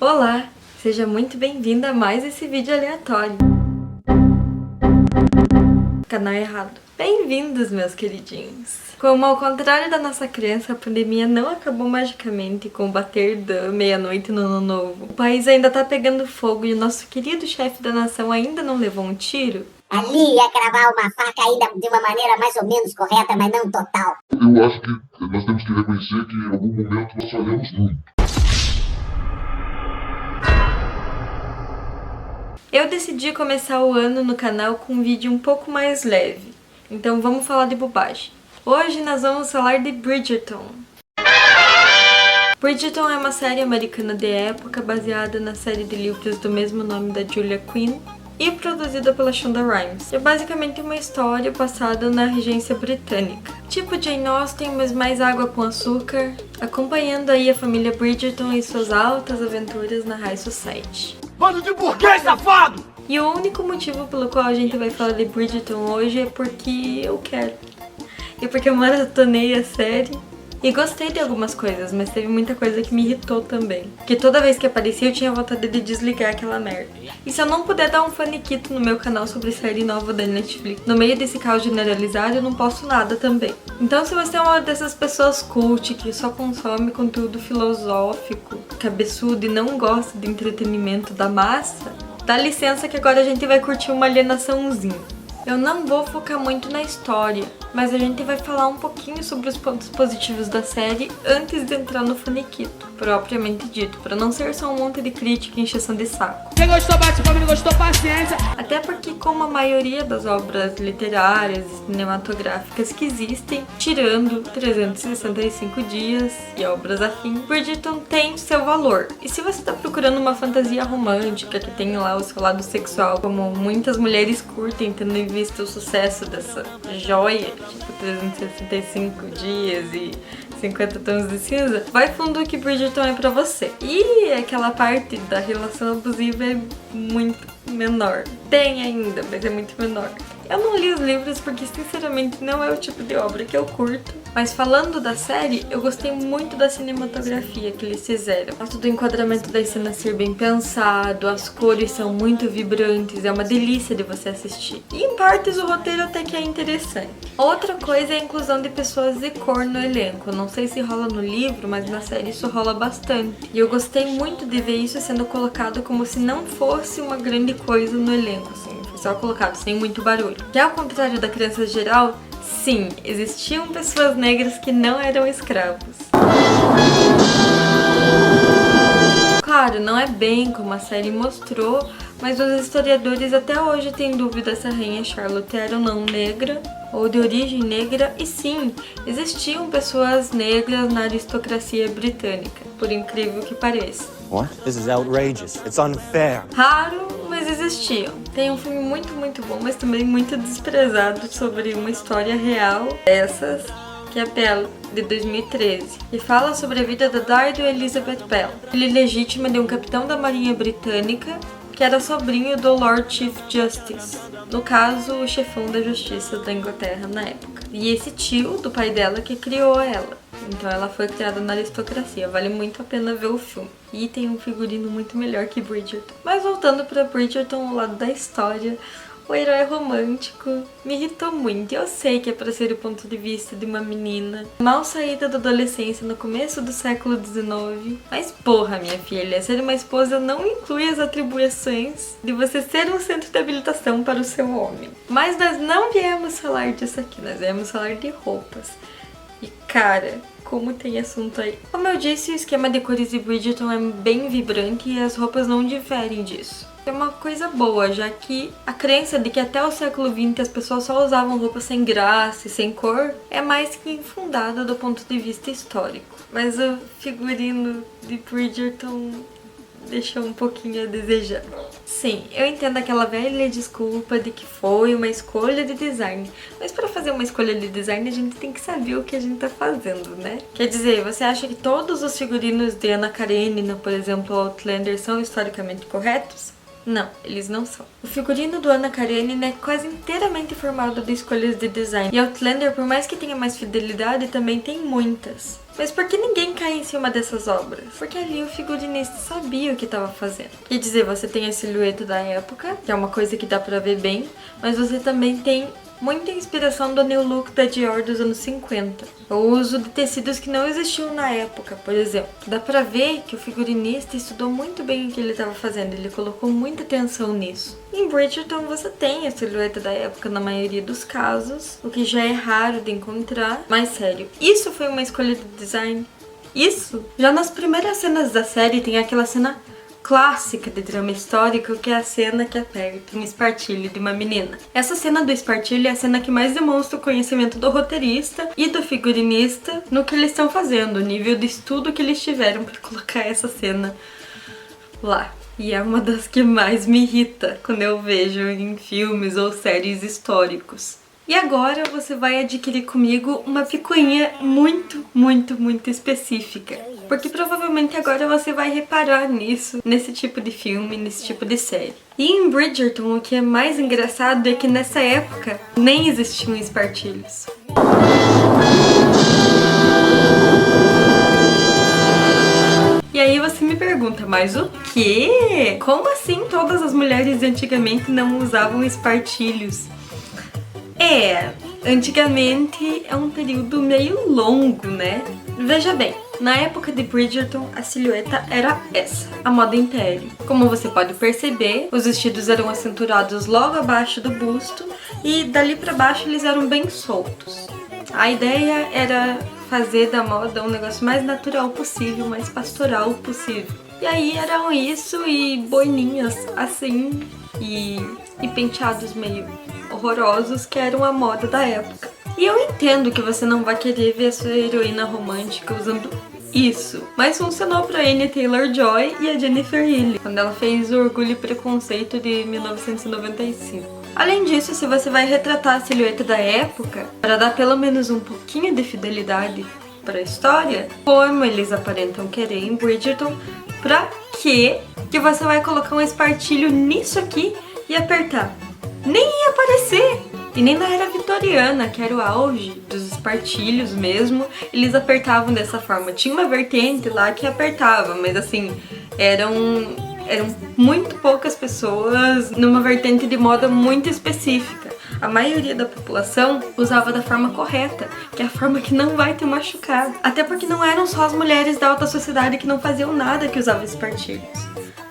Olá, seja muito bem-vinda a mais esse vídeo aleatório. Canal errado. Bem-vindos, meus queridinhos. Como ao contrário da nossa crença, a pandemia não acabou magicamente com o bater da meia-noite no ano novo. O país ainda tá pegando fogo e o nosso querido chefe da nação ainda não levou um tiro. Ali ia cravar uma faca ainda de uma maneira mais ou menos correta, mas não total. Eu acho que nós temos que reconhecer que em algum momento nós falhamos muito. Eu decidi começar o ano no canal com um vídeo um pouco mais leve, então vamos falar de bobagem. Hoje nós vamos falar de Bridgerton. Bridgerton é uma série americana de época baseada na série de livros do mesmo nome da Julia Quinn e produzida pela Shonda Rhimes. É basicamente uma história passada na regência britânica. Tipo Jane Austen, mas mais água com açúcar, acompanhando aí a família Bridgerton e suas altas aventuras na High Society. Bando de burguês safado! E o único motivo pelo qual a gente vai falar de Bridgerton hoje é porque eu quero. E porque eu maratonei a série. E gostei de algumas coisas, mas teve muita coisa que me irritou também. Que toda vez que aparecia eu tinha vontade de desligar aquela merda. E se eu não puder dar um faniquito no meu canal sobre série nova da Netflix, no meio desse caos generalizado, eu não posso nada também. Então se você é uma dessas pessoas cult que só consome conteúdo filosófico, cabeçudo e não gosta de entretenimento da massa, dá licença que agora a gente vai curtir uma alienaçãozinha. Eu não vou focar muito na história, mas a gente vai falar um pouquinho sobre os pontos positivos da série antes de entrar no faniquito, propriamente dito, para não ser só um monte de crítica e encheção de saco. Quem gostou, bate palma, não gostou, paciência. Até porque, como a maioria das obras literárias e cinematográficas que existem, tirando 365 dias e obras afins, Bridgerton tem seu valor. E se você tá procurando uma fantasia romântica que tem lá o seu lado sexual, como muitas mulheres curtem, tendo em vista o sucesso dessa joia, tipo 365 dias e 50 tons de cinza, vai fundo que Bridgerton é pra você. E aquela parte da relação abusiva é muito menor. Tem ainda, mas é muito menor. Eu não li os livros porque, sinceramente, não é o tipo de obra que eu curto. Mas falando da série, eu gostei muito da cinematografia que eles fizeram. Gosto do enquadramento das cenas ser bem pensado, as cores são muito vibrantes, é uma delícia de você assistir. E em partes o roteiro até que é interessante. Outra coisa é a inclusão de pessoas de cor no elenco. Não sei se rola no livro, mas na série isso rola bastante. E eu gostei muito de ver isso sendo colocado como se não fosse uma grande coisa no elenco, assim. Foi só colocado, sem muito barulho. Que ao contrário da criança geral, sim, existiam pessoas negras que não eram escravos. Claro, não é bem como a série mostrou, mas os historiadores até hoje têm dúvida se a rainha Charlotte era ou não negra, ou de origem negra, e sim, existiam pessoas negras na aristocracia britânica, por incrível que pareça. What? This is outrageous. It's unfair. Raro, mas existiam. Tem um filme muito bom, mas também muito desprezado sobre uma história real dessas, que é Belle, de 2013, e fala sobre a vida da Dido Elizabeth Bell, filha legítima de um capitão da marinha britânica que era sobrinho do Lord Chief Justice, no caso, o chefão da justiça da Inglaterra na época. E esse tio do pai dela que criou ela. Então ela foi criada na aristocracia, vale muito a pena ver o filme. E tem um figurino muito melhor que Bridgerton. Mas voltando pra Bridgerton, ao lado da história, o herói romântico me irritou muito. Eu sei que é pra ser o ponto de vista de uma menina mal saída da adolescência no começo do século XIX. Mas porra, minha filha, ser uma esposa não inclui as atribuições de você ser um centro de habilitação para o seu homem. Mas nós não viemos falar disso aqui, nós viemos falar de roupas. E cara, como tem assunto aí. Como eu disse, o esquema de cores de Bridgerton é bem vibrante e as roupas não diferem disso. É uma coisa boa, já que a crença de que até o século XX as pessoas só usavam roupas sem graça e sem cor é mais que infundada do ponto de vista histórico. Mas o figurino de Bridgerton deixou um pouquinho a desejar. Sim, eu entendo aquela velha desculpa de que foi uma escolha de design, mas para fazer uma escolha de design a gente tem que saber o que a gente tá fazendo, né? Quer dizer, você acha que todos os figurinos de Anna Karenina, por exemplo, Outlander, são historicamente corretos? Não, eles não são. O figurino do Anna Karenina é quase inteiramente formado de escolhas de design. E Outlander, por mais que tenha mais fidelidade, também tem muitas. Mas por que ninguém cai em cima dessas obras? Porque ali o figurinista sabia o que estava fazendo. Quer dizer, você tem a silhueta da época, que é uma coisa que dá pra ver bem, mas você também tem muita inspiração do new look da Dior dos anos 50. O uso de tecidos que não existiam na época, por exemplo. Dá pra ver que o figurinista estudou muito bem o que ele estava fazendo, ele colocou muita atenção nisso. Em Bridgerton você tem a silhueta da época na maioria dos casos, o que já é raro de encontrar. Mas sério, isso foi uma escolha de design? Isso? Já nas primeiras cenas da série tem aquela cena clássica de drama histórico, que é a cena que aperta um espartilho de uma menina. Essa cena do espartilho é a cena que mais demonstra o conhecimento do roteirista e do figurinista no que eles estão fazendo, o nível de estudo que eles tiveram para colocar essa cena lá. E é uma das que mais me irrita quando eu vejo em filmes ou séries históricos. E agora você vai adquirir comigo uma picuinha muito, muito, muito específica. Porque provavelmente agora você vai reparar nisso, nesse tipo de filme, nesse tipo de série. E em Bridgerton, o que é mais engraçado é que nessa época nem existiam espartilhos. E aí você me pergunta, mas o quê? Como assim todas as mulheres de antigamente não usavam espartilhos? Antigamente é um período meio longo, né? Veja bem, na época de Bridgerton, a silhueta era essa, a moda império. Como você pode perceber, os vestidos eram acinturados logo abaixo do busto e dali pra baixo eles eram bem soltos. A ideia era fazer da moda um negócio mais natural possível, mais pastoral possível. E aí eram isso e boininhas assim e penteados meio horrorosos que eram a moda da época. E eu entendo que você não vai querer ver a sua heroína romântica usando isso, mas funcionou pra Anya Taylor-Joy e a Jennifer Healey, quando ela fez o Orgulho e Preconceito de 1995. Além disso, se você vai retratar a silhueta da época, para dar pelo menos um pouquinho de fidelidade para a história, como eles aparentam querer em Bridgerton, pra que você vai colocar um espartilho nisso aqui e apertar? Nem ia aparecer! E nem na era vitoriana, que era o auge dos espartilhos mesmo, eles apertavam dessa forma. Tinha uma vertente lá que apertava, mas assim, eram muito poucas pessoas numa vertente de moda muito específica. A maioria da população usava da forma correta, que é a forma que não vai te machucar. Até porque não eram só as mulheres da alta sociedade que não faziam nada que usavam espartilhos.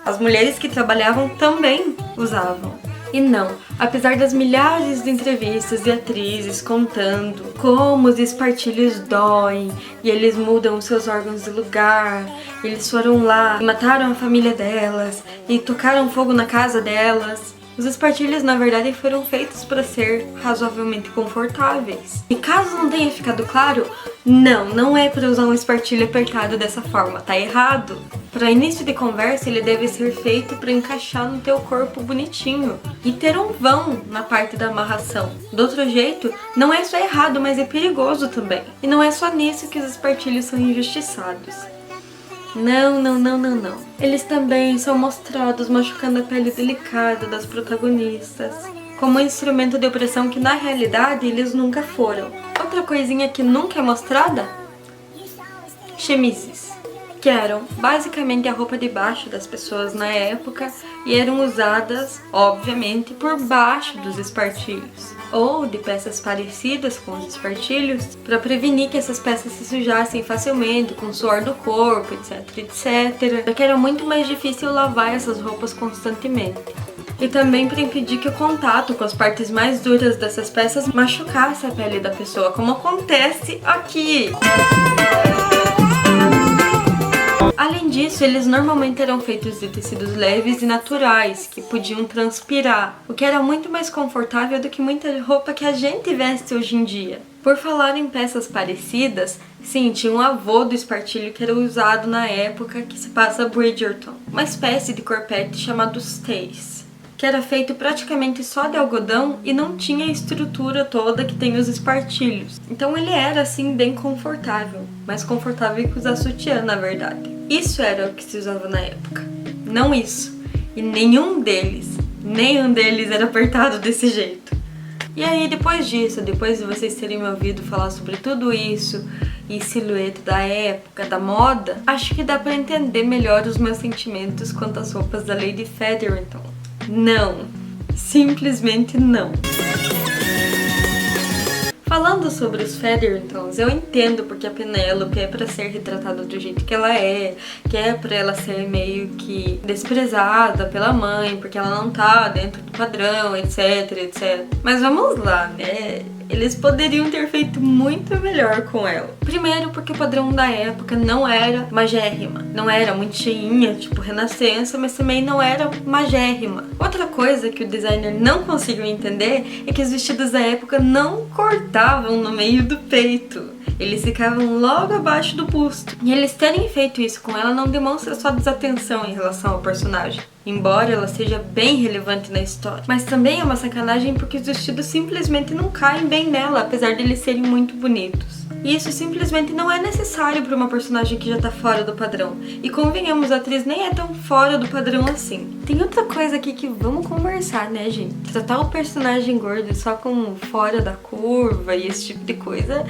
As mulheres que trabalhavam também usavam. E não, apesar das milhares de entrevistas de atrizes contando como os espartilhos doem e eles mudam os seus órgãos de lugar, eles foram lá e mataram a família delas e tocaram fogo na casa delas, os espartilhos na verdade foram feitos para ser razoavelmente confortáveis. E caso não tenha ficado claro, não é para usar um espartilho apertado dessa forma, tá errado. Para início de conversa, ele deve ser feito para encaixar no teu corpo bonitinho e ter um vão na parte da amarração. Do outro jeito, não é só errado, mas é perigoso também. E não é só nisso que os espartilhos são injustiçados. Não. Eles também são mostrados machucando a pele delicada das protagonistas, como um instrumento de opressão que na realidade eles nunca foram. Outra coisinha que nunca é mostrada? Chemises, que eram basicamente a roupa de baixo das pessoas na época e eram usadas, obviamente, por baixo dos espartilhos, ou de peças parecidas com os espartilhos, para prevenir que essas peças se sujassem facilmente com o suor do corpo, etc, porque era muito mais difícil lavar essas roupas constantemente. E também para impedir que o contato com as partes mais duras dessas peças machucasse a pele da pessoa, como acontece aqui. Além disso, eles normalmente eram feitos de tecidos leves e naturais, que podiam transpirar, o que era muito mais confortável do que muita roupa que a gente veste hoje em dia. Por falar em peças parecidas, sim, tinha um avô do espartilho que era usado na época que se passa Bridgerton, uma espécie de corpete chamado stays, que era feito praticamente só de algodão e não tinha a estrutura toda que tem os espartilhos. Então ele era assim bem confortável, mais confortável que usar sutiã, na verdade. Isso era o que se usava na época, não isso. E nenhum deles era apertado desse jeito. E aí depois disso, depois de vocês terem me ouvido falar sobre tudo isso e silhueta da época, da moda, acho que dá pra entender melhor os meus sentimentos quanto às roupas da Lady Featherington. Não, simplesmente não. Falando sobre os Featheringtons, eu entendo porque a Penélope é pra ser retratada do jeito que ela é, que é pra ela ser meio que desprezada pela mãe, porque ela não tá dentro do padrão, etc, etc. Mas vamos lá, né? Eles poderiam ter feito muito melhor com ela. Primeiro porque o padrão da época não era magérrima, não era muito cheinha, tipo Renascença, mas também não era magérrima. Outra coisa que o designer não conseguiu entender é que os vestidos da época não cortavam no meio do peito. Eles ficavam logo abaixo do busto. E eles terem feito isso com ela não demonstra só desatenção em relação ao personagem, embora ela seja bem relevante na história. Mas também é uma sacanagem porque os vestidos simplesmente não caem bem nela, apesar de eles serem muito bonitos. E isso simplesmente não é necessário para uma personagem que já tá fora do padrão. E convenhamos, a atriz nem é tão fora do padrão assim. Tem outra coisa aqui que vamos conversar, né, gente? Tratar o personagem gordo só como fora da curva e esse tipo de coisa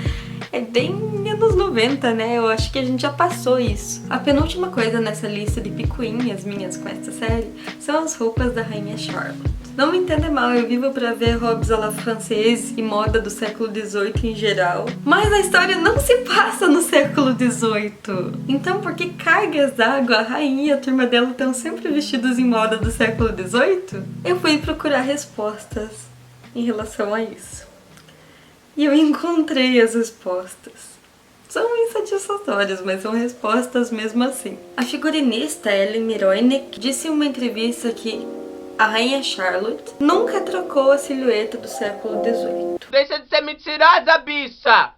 é bem anos 90, né? Eu acho que a gente já passou isso. A penúltima coisa nessa lista de picuinhas minhas com essa série são as roupas da Rainha Charlotte. Não me entenda mal, eu vivo pra ver robes à la française e moda do século XVIII em geral, mas a história não se passa no século XVIII. Então por que cargas d'água a rainha e a turma dela estão sempre vestidos em moda do século XVIII? Eu fui procurar respostas em relação a isso. E eu encontrei as respostas. São insatisfatórias, mas são respostas mesmo assim. A figurinista Ellen Miroinek disse em uma entrevista que a Rainha Charlotte nunca trocou a silhueta do século XVIII. Deixa de ser mentirosa, bicha!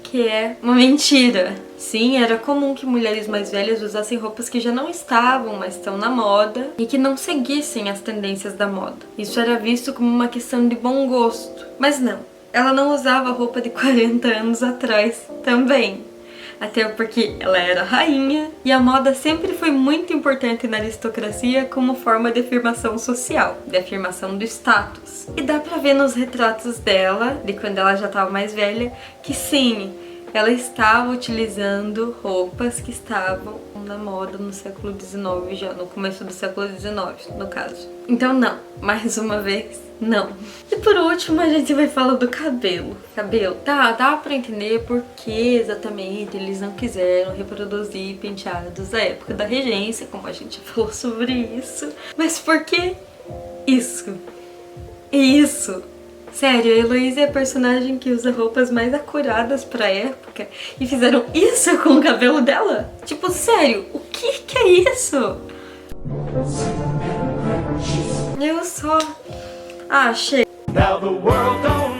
Que é uma mentira. Sim, era comum que mulheres mais velhas usassem roupas que já não estavam, mas estão na moda, e que não seguissem as tendências da moda. Isso era visto como uma questão de bom gosto. Mas não, ela não usava roupa de 40 anos atrás também. Até porque ela era rainha, e a moda sempre foi muito importante na aristocracia como forma de afirmação social, de afirmação do status. E dá pra ver nos retratos dela, de quando ela já estava mais velha, que sim, ela estava utilizando roupas que estavam na moda no século XIX, já no começo do século XIX, no caso. Então não, mais uma vez, não. E por último a gente vai falar do cabelo. Cabelo, dá pra entender por que exatamente eles não quiseram reproduzir penteados da época da regência, como a gente falou sobre isso. Mas por que isso? Isso? Sério, a Heloise é a personagem que usa roupas mais acuradas pra época e fizeram isso com o cabelo dela? Tipo, sério, o que é isso? Eu só... chega. Now the world don't